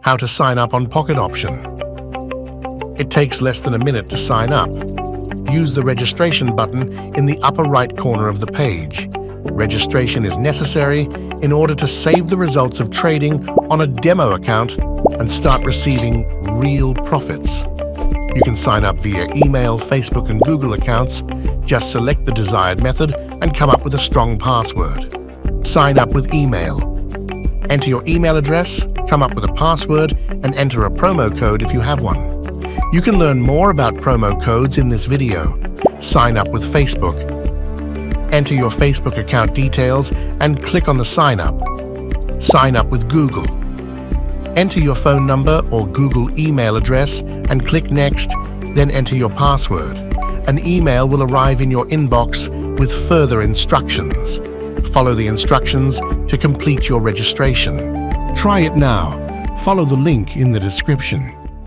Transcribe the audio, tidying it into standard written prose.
How to sign up on Pocket option. It takes less than a minute to sign up. Use the registration button in the upper right corner of the page. Registration is necessary in order to save the results of trading on a demo account and start receiving real profits. You can sign up via email, Facebook, and Google accounts. Just select the desired method and come up with a strong password. Sign up with email. Enter your email address, come up with a password, and enter a promo code if you have one. You can learn more about promo codes in this video. Sign up with Facebook. Enter your Facebook account details and click on the Sign Up. Sign up with Google. Enter your phone number or Google email address and click Next, then enter your password. An email will arrive in your inbox with further instructions. Follow the instructions to complete your registration. Try it now. Follow the link in the description.